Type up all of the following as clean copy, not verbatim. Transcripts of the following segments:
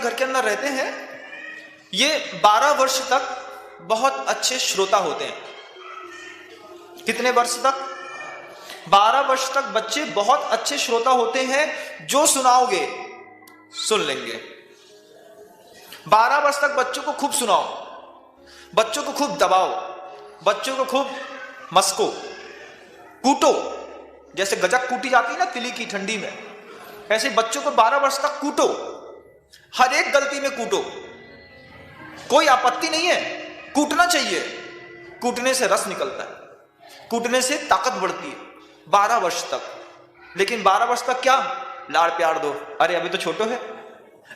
घर के अंदर रहते हैं, ये 12 वर्ष तक बहुत अच्छे श्रोता होते हैं। कितने वर्ष तक? 12 वर्ष तक बच्चे बहुत अच्छे श्रोता होते हैं, जो सुनाओगे सुन लेंगे। 12 वर्ष तक बच्चों को खूब सुनाओ, बच्चों को खूब दबाओ, बच्चों को खूब मस्को, कूटो, जैसे गजक कूटी जाती है ना तिली की ठंडी में, ऐसे बच्चों को 12 वर्ष तक कूटो, हर एक गलती में कूटो, कोई आपत्ति नहीं है, कूटना चाहिए, कूटने से रस निकलता है, कूटने से ताकत बढ़ती है 12 वर्ष तक। लेकिन 12 वर्ष तक क्या? लाड़ प्यार दो, अरे अभी तो छोटो है,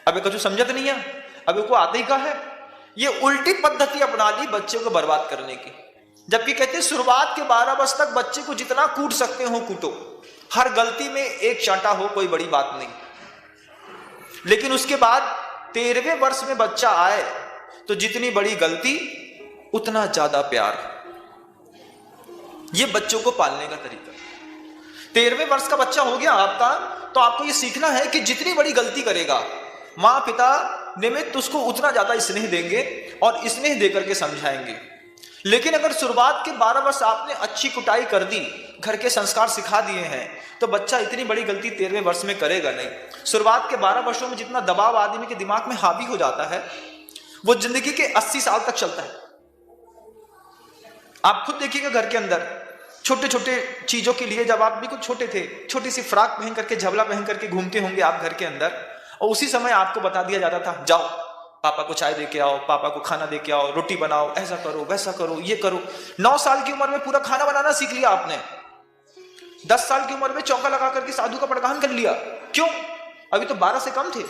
अभी कुछ समझत नहीं है, अभी को आते ही का है। ये उल्टी पद्धति अपना ली बच्चे को बर्बाद करने की। जबकि कहते हैं शुरुआत के 12 वर्ष तक बच्चे को जितना कूट सकते हो कूटो, हर गलती में एक चांटा हो, कोई बड़ी बात नहीं। लेकिन उसके बाद 13वें वर्ष में बच्चा आए तो जितनी बड़ी गलती उतना ज्यादा प्यार। ये बच्चों को पालने का तरीका। 13वें वर्ष का बच्चा हो गया आपका, तो आपको ये सीखना है कि जितनी बड़ी गलती करेगा माँ पिता निमित्त उसको उतना ज्यादा स्नेह देंगे और स्नेह देकर के समझाएंगे। लेकिन अगर शुरुआत के 12 वर्ष आपने अच्छी कुटाई कर दी, घर के संस्कार सिखा दिए हैं, तो बच्चा इतनी बड़ी गलती 13वें वर्ष में करेगा नहीं। शुरुआत के 12 वर्षों में जितना दबाव आदमी के दिमाग में हावी हो जाता है, वो जिंदगी के 80 साल तक चलता है। आप खुद देखिएगा घर के अंदर छोटे छोटे चीजों के लिए, जब आप बिल्कुल छोटे थे, छोटी सी फ्रॉक पहन करके, झबला पहन करके घूमते होंगे आप घर के अंदर, और उसी समय आपको बता दिया जाता था, जाओ पापा को चाय दे के आओ, पापा को खाना दे के आओ, रोटी बनाओ, ऐसा करो वैसा करो, ये करो। 9 साल की उम्र में पूरा खाना बनाना सीख लिया आपने। 10 साल की उम्र में चौका लगा करके साधु का पड़कान कर लिया। क्यों? अभी तो 12 से कम थे,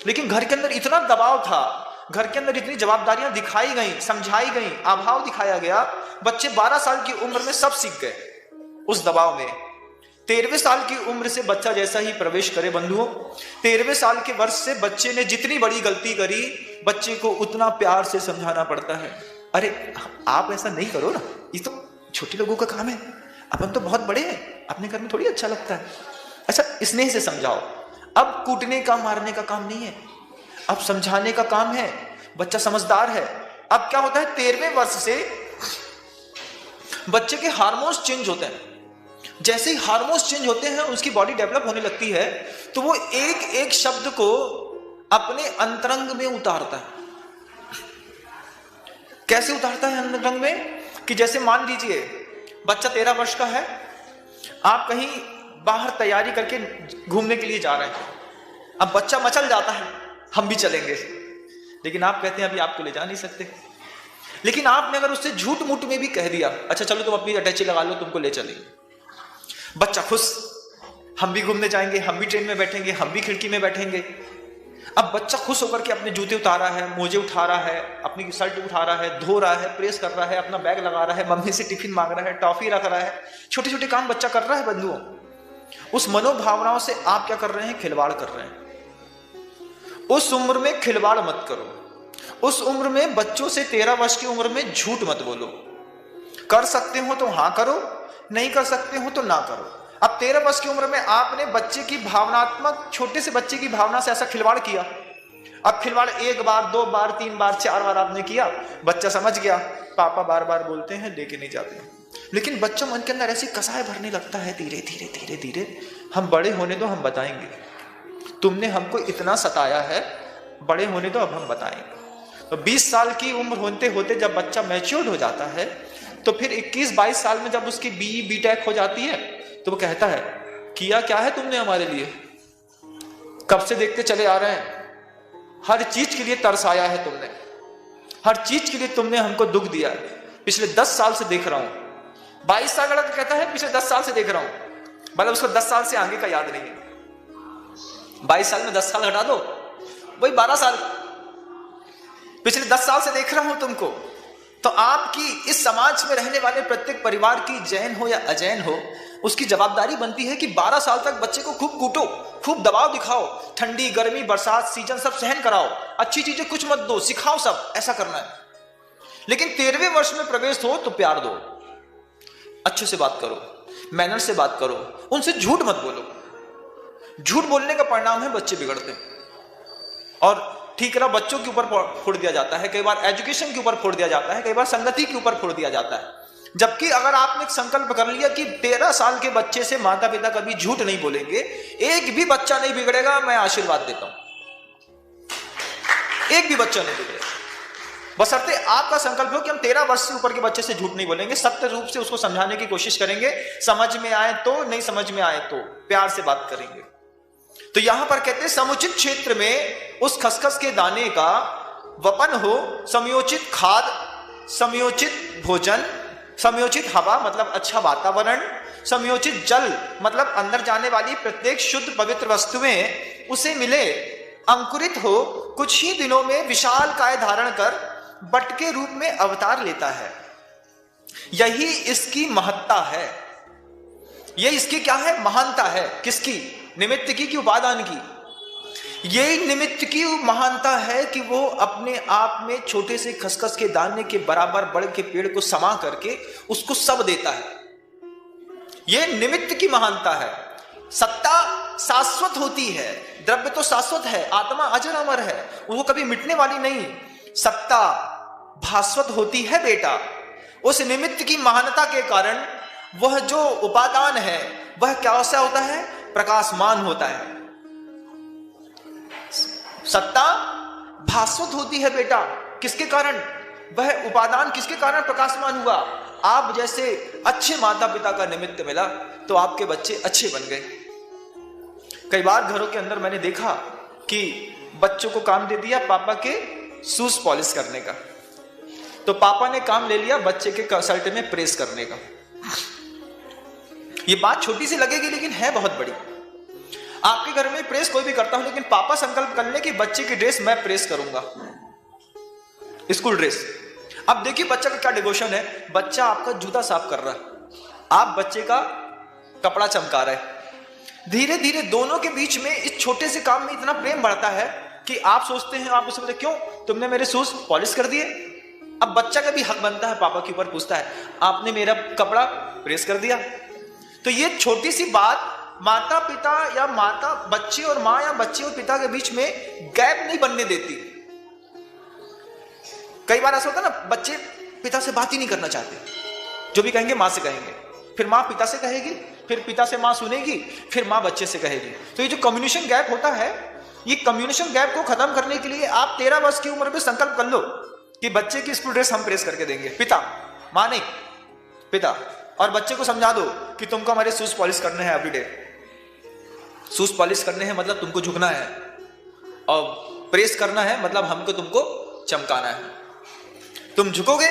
लेकिन घर के अंदर इतना दबाव था, घर के अंदर इतनी जवाबदारियां दिखाई गई, समझाई गई, अभाव दिखाया गया, बच्चे 12 साल की उम्र में सब सीख गए उस दबाव में। 13वें साल की उम्र से बच्चा जैसा ही प्रवेश करे बंधुओं, 13वें साल के वर्ष से बच्चे ने जितनी बड़ी गलती करी, बच्चे को उतना प्यार से समझाना पड़ता है। अरे आप ऐसा नहीं करो ना, ये तो छोटे लोगों का काम है, अपन तो बहुत बड़े हैं, अपने घर में थोड़ी अच्छा लगता है। अच्छा, स्नेह से समझाओ। अब कूटने का मारने का काम नहीं है, अब समझाने का काम है। बच्चा समझदार है। अब क्या होता है, 13वें वर्ष से बच्चे के हार्मोन्स चेंज होते हैं। जैसे ही हार्मोन्स चेंज होते हैं, उसकी बॉडी डेवलप होने लगती है, तो वो एक एक शब्द को अपने अंतरंग में उतारता है। कैसे उतारता है अंतरंग में? कि जैसे मान लीजिए बच्चा 13 वर्ष का है, आप कहीं बाहर तैयारी करके घूमने के लिए जा रहे हैं। अब बच्चा मचल जाता है, हम भी चलेंगे, लेकिन आप कहते हैं अभी आपको ले जा नहीं सकते। लेकिन आपने अगर उससे झूठ मूठ में भी कह दिया, अच्छा चलो तुम अपनी अटैची लगा लो, तुमको ले चलेंगे, बच्चा खुश, हम भी घूमने जाएंगे, हम भी ट्रेन में बैठेंगे, हम भी खिड़की में बैठेंगे। अब बच्चा खुश होकर के अपने जूते उतारा है, मोजे उठा रहा है, अपनी शर्ट उठा रहा है, धो रहा है, प्रेस कर रहा है, अपना बैग लगा रहा है, मम्मी से टिफिन मांग रहा है, टॉफी रख रहा है, छोटे छोटे काम बच्चा कर रहा है बंधुओं। उस मनोभावनाओं से आप क्या कर रहे हैं? खिलवाड़ कर रहे हैं। उस उम्र में खिलवाड़ मत करो। उस उम्र में बच्चों से 13 वर्ष की उम्र में झूठ मत बोलो। कर सकते हो तो हाँ करो, नहीं कर सकते हो तो ना करो। अब 13 वर्ष की उम्र में आपने बच्चे की भावनात्मक, छोटे से बच्चे की भावना से ऐसा खिलवाड़ किया। अब खिलवाड़ 1 बार, 2 बार, 3 बार, 4 बार आपने किया, बच्चा समझ गया, पापा बार बार बोलते हैं लेके नहीं जाते। लेकिन बच्चा मन के अंदर ऐसी कसाय भरने लगता है, धीरे धीरे धीरे धीरे, हम बड़े होने दो, हम बताएंगे, तुमने हमको इतना सताया है, बड़े होने दो, अब हम बताएंगे। तो 20 साल की उम्र होते होते जब बच्चा मैच्योर्ड हो जाता है, तो फिर 21-22 साल में जब उसकी बीई बीटेक हो जाती है, तो वो कहता है, किया क्या है तुमने हमारे लिए? कब से देखते चले आ रहे हैं, हर चीज के लिए तरस आया है तुमने, हर चीज के लिए तुमने हमको दुख दिया है, पिछले 10 साल से देख रहा हूं। 22 साल का कहता है पिछले 10 साल से देख रहा हूं, मतलब उसको 10 साल से आगे का याद नहीं है। 22 साल में 10 साल घटा दो, वही 12 साल। पिछले 10 साल से देख रहा हूं तुमको। तो आपकी इस समाज में रहने वाले प्रत्येक परिवार की, जैन हो या अजैन हो, उसकी जवाबदारी बनती है कि 12 साल तक बच्चे को खूब कूटो, खूब दबाव दिखाओ, ठंडी गर्मी बरसात सीजन सब सहन कराओ, अच्छी चीजें कुछ मत दो, सिखाओ, सब ऐसा करना है। लेकिन 13वें वर्ष में प्रवेश हो तो प्यार दो, अच्छे से बात करो, मैनर से बात करो, उनसे झूठ मत बोलो। झूठ बोलने का परिणाम है बच्चे बिगड़ते हैं। और ठीक रहा बच्चों के ऊपर फोड़ दिया जाता है, कई बार एजुकेशन के ऊपर फोड़ दिया जाता है, कई बार संगति के ऊपर फोड़ दिया जाता है। जबकि अगर आपने एक संकल्प कर लिया कि 13 साल के बच्चे से माता पिता कभी झूठ नहीं बोलेंगे, एक भी बच्चा नहीं बिगड़ेगा, मैं आशीर्वाद देता हूं, एक भी बच्चा नहीं बिगड़ेगा। बशर्ते आपका संकल्प हो कि हम 13 वर्ष से ऊपर के बच्चे से झूठ नहीं बोलेंगे, सत्य रूप से उसको समझाने की कोशिश करेंगे, समझ में आए तो, नहीं समझ में आए तो प्यार से बात करेंगे। तो यहां पर कहते हैं समुचित क्षेत्र में उस खसखस के दाने का वपन हो, समयोचित खाद, समयोचित भोजन, समयोचित हवा मतलब अच्छा वातावरण, समयोचित जल मतलब अंदर जाने वाली प्रत्येक शुद्ध पवित्र वस्तुएं उसे मिले, अंकुरित हो, कुछ ही दिनों में विशाल काय धारण कर बट के रूप में अवतार लेता है। यही इसकी महत्ता है, ये इसकी क्या है, महानता है। किसकी? निमित्त की कि उपादान की? यही निमित्त की महानता है कि वो अपने आप में छोटे से खसखस के दाने के बराबर बड़ के पेड़ को समा करके उसको सब देता है। ये निमित्त की महानता है। सत्ता शाश्वत होती है, द्रव्य तो शाश्वत है, आत्मा अजर अमर है, वो कभी मिटने वाली नहीं। सत्ता भास्वत होती है बेटा। उस निमित्त की महानता के कारण वह जो उपादान है वह क्या सा होता है, प्रकाशमान होता है। सत्ता भास्वत होती है बेटा, किसके कारण? वह उपादान किसके कारण प्रकाशमान हुआ? आप जैसे अच्छे माता पिता का निमित्त मिला तो आपके बच्चे अच्छे बन गए। कई बार घरों के अंदर मैंने देखा कि बच्चों को काम दे दिया पापा के शूज पॉलिश करने का, तो पापा ने काम ले लिया बच्चे के शर्ट में प्रेस करने का। ये बात छोटी सी लगेगी लेकिन है बहुत बड़ी। आपके घर में प्रेस कोई भी करता हो, लेकिन पापा संकल्प कर ले कि बच्चे की ड्रेस मैं प्रेस करूंगा, स्कूल ड्रेस। अब देखिए बच्चा का क्या डिवोशन है। बच्चा आपका जूता साफ कर रहा है, आप बच्चे का कपड़ा चमका रहे हैं। धीरे धीरे दोनों के बीच में इस छोटे से काम में इतना प्रेम बढ़ता है कि आप सोचते हैं, आप उससे बोलते क्यों तुमने मेरे शूज पॉलिश कर दिए। अब बच्चा का भी हक बनता है, पापा के ऊपर पूछता है आपने मेरा कपड़ा प्रेस कर दिया। तो ये छोटी सी बात माता पिता या माता बच्चे और माँ या बच्चे और पिता के बीच में गैप नहीं बनने देती। कई बार ऐसा होता है ना, बच्चे पिता से बात ही नहीं करना चाहते, जो भी कहेंगे माँ से कहेंगे, फिर माँ पिता से कहेगी, फिर पिता से माँ सुनेगी, फिर माँ बच्चे से कहेगी। तो ये जो कम्युनिकेशन गैप होता है, ये कम्युनिकेशन गैप को खत्म करने के लिए आप 13 वर्ष की उम्र में संकल्प कर लो कि बच्चे की स्कूल ड्रेस हम प्रेस करके देंगे। पिता, माँ नहीं, पिता। और बच्चे को समझा दो कि तुमको हमारे शूज पॉलिश करने हैं एवरीडे। शूज पॉलिश करने हैं मतलब तुमको झुकना है, और प्रेस करना है मतलब हमको तुमको चमकाना है। तुम झुकोगे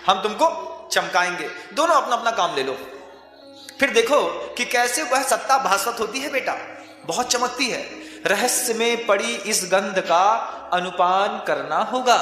हम तुमको चमकाएंगे, दोनों अपना अपना काम ले लो। फिर देखो कि कैसे वह सत्ता भास्वत होती है बेटा, बहुत चमकती है। रहस्य में पड़ी इस गंध का अनुपान करना होगा।